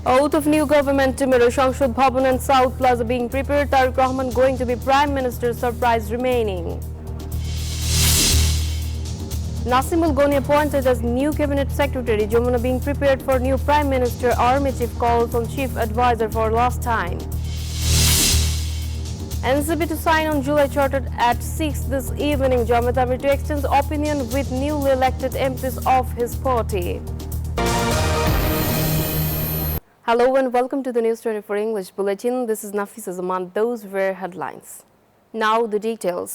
Oath of new government tomorrow. সংসদ Bhavan and South Plaza being prepared. Tariq Rahman going to be Prime Minister. Surprise remaining. Nasimul Goni appointed as new Cabinet Secretary. Jamuna being prepared for new Prime Minister. Army Chief calls on Chief Advisor for last time. NCP to sign on July Charter at 6 this evening. Jamaat Amir to exchange opinion with newly elected MPs of his party. Hello and welcome to the News24 English Bulletin. This is Nafisa Zaman. Those were headlines. Now the details.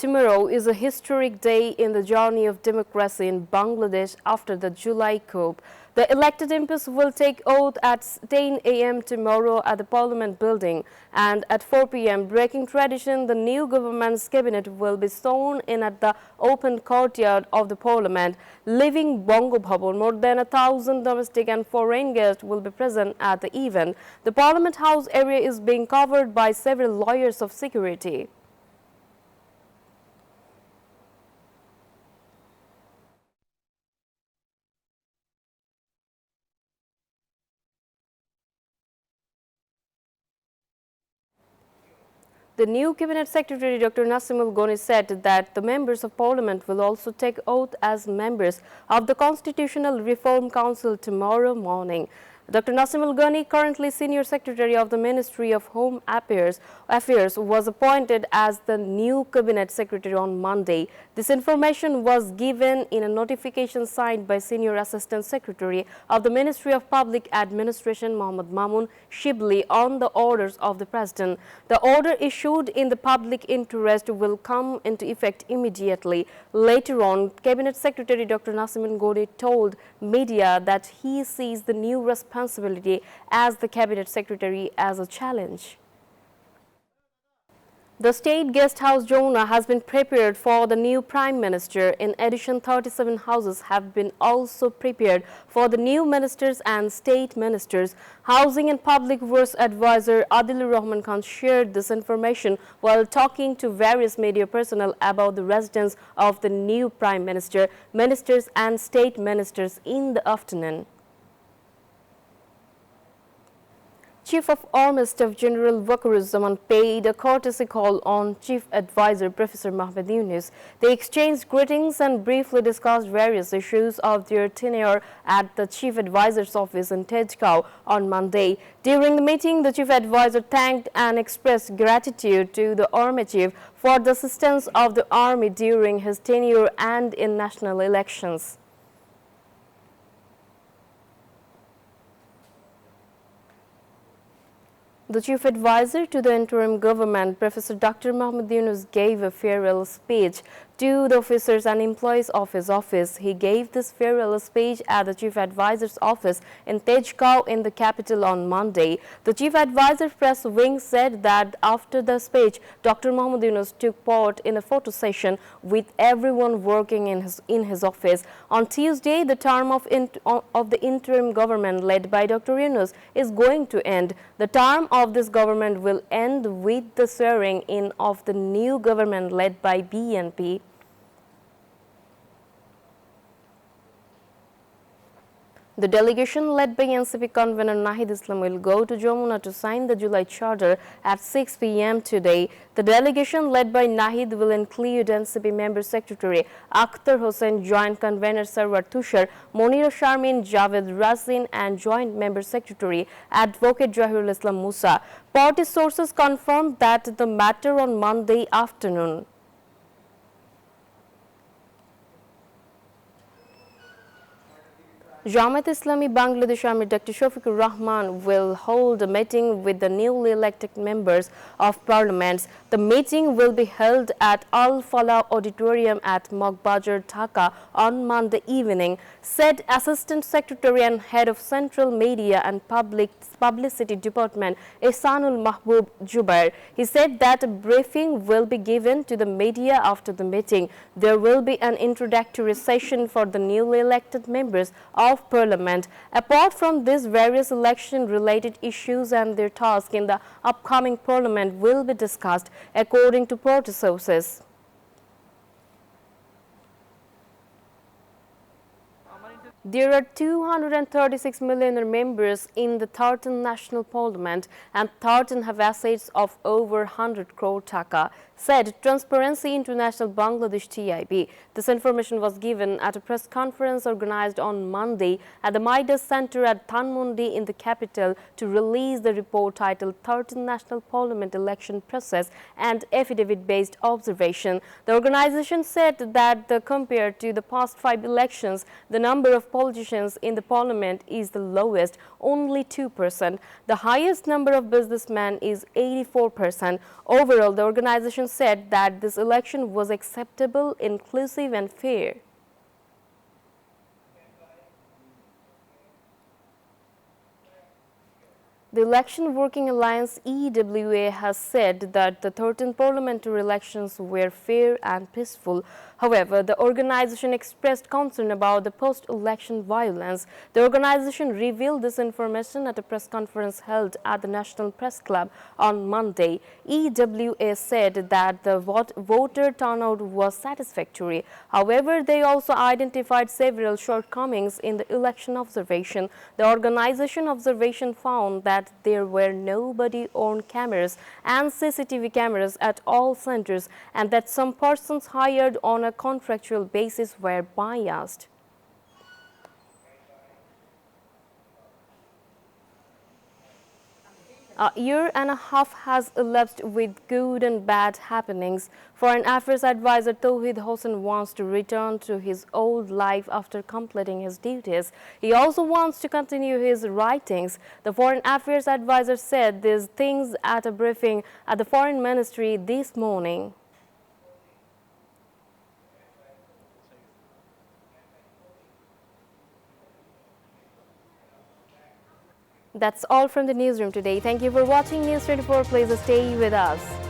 Tomorrow is a historic day in the journey of democracy in Bangladesh after the July coup. The elected MPs will take oath at 10 a.m. tomorrow at the Parliament building, and at 4 p.m. breaking tradition, the new government's cabinet will be sworn in at the open courtyard of the Parliament, leaving Bongo Bhavan. More than 1,000 domestic and foreign guests will be present at the event. The Parliament House area is being covered by several layers of security. The new Cabinet Secretary Dr. Nasimul Goni said that the members of Parliament will also take oath as members of the Constitutional Reform Council tomorrow morning. Dr. Nasimul Goni, currently Senior Secretary of the Ministry of Home Affairs, was appointed as the new Cabinet Secretary on Monday. This information was given in a notification signed by Senior Assistant Secretary of the Ministry of Public Administration, Mohammad Mamun Shibli, on the orders of the President. The order issued in the public interest will come into effect immediately. Later on, Cabinet Secretary Dr. Nasimul Goni told media that he sees the new responsibility as the Cabinet Secretary as a challenge. The State Guest House Jamuna has been prepared for the new Prime Minister. In addition, 37 houses have been also prepared for the new ministers and state ministers. Housing and Public Works Advisor Adilur Rahman Khan shared this information while talking to various media personnel about the residence of the new Prime Minister, ministers and state ministers in the afternoon. Chief of Army Staff General Wakaruzzzaman paid a courtesy call on Chief Advisor Professor Mohammed Yunus. They exchanged greetings and briefly discussed various issues of their tenure at the Chief Advisor's office in Tejgao on Monday. During the meeting, the Chief Advisor thanked and expressed gratitude to the Army Chief for the assistance of the Army during his tenure and in national elections. The Chief Advisor to the interim government, Professor Dr. Mohammed Yunus, gave a farewell speech to the officers and employees of his office. He gave this farewell speech at the Chief Advisor's office in Tejgao in the capital on Monday. The Chief Advisor press wing said that after the speech, Dr. Mohammed Yunus took part in a photo session with everyone working in his office. On Tuesday, the term of the interim government led by Dr. Yunus is going to end. The term of this government will end with the swearing in of the new government led by BNP. The delegation led by NCP convener Nahid Islam will go to Jamuna to sign the July Charter at 6 p.m. today. The delegation led by Nahid will include NCP Member Secretary Akhtar Hossain, Joint Convener Sarwar Tushar, Monira Sharmin, Javed Razin and Joint Member Secretary Advocate Jahirul Islam Musa. Party sources confirmed that the matter on Monday afternoon. Jamaat Islami Bangladesh Amir Dr. Shafiqur Rahman will hold a meeting with the newly elected members of parliament. The meeting will be held at Al Falah Auditorium at Mogbazar, Dhaka on Monday evening, said Assistant Secretary and Head of Central Media and Publicity Department Ihsanul Mahbub Jubair. He said that a briefing will be given to the media after the meeting. There will be an introductory session for the newly elected members of Parliament. Apart from this, various election-related issues and their task in the upcoming Parliament will be discussed, according to party sources. There are 236 million members in the 13 national parliament and 13 have assets of over 100 crore taka, said Transparency International Bangladesh TIB. This information was given at a press conference organized on Monday at the Midas Center at Dhanmondi in the capital to release the report titled 13 National Parliament Election Process and Affidavit-Based Observation. The organization said that compared to the past 5 elections, the number of politicians in the parliament is the lowest, only 2%. The highest number of businessmen is 84%. Overall, the organization said that this election was acceptable, inclusive and fair. The Election Working Alliance EWA has said that the 13 parliamentary elections were fair and peaceful. However, the organization expressed concern about the post-election violence. The organization revealed this information at a press conference held at the National Press Club on Monday. EWA said that the voter turnout was satisfactory. However, they also identified several shortcomings in the election observation. The organization observation found that there were no body-worn cameras and CCTV cameras at all centers and that some persons hired on a contractual basis were biased. A year and a half has elapsed with good and bad happenings. Foreign Affairs Advisor Tauhid Hossain wants to return to his old life after completing his duties. He also wants to continue his writings. The Foreign Affairs Advisor said these things at a briefing at the Foreign Ministry this morning. That's all from the newsroom today. Thank you for watching News 24. Please stay with us.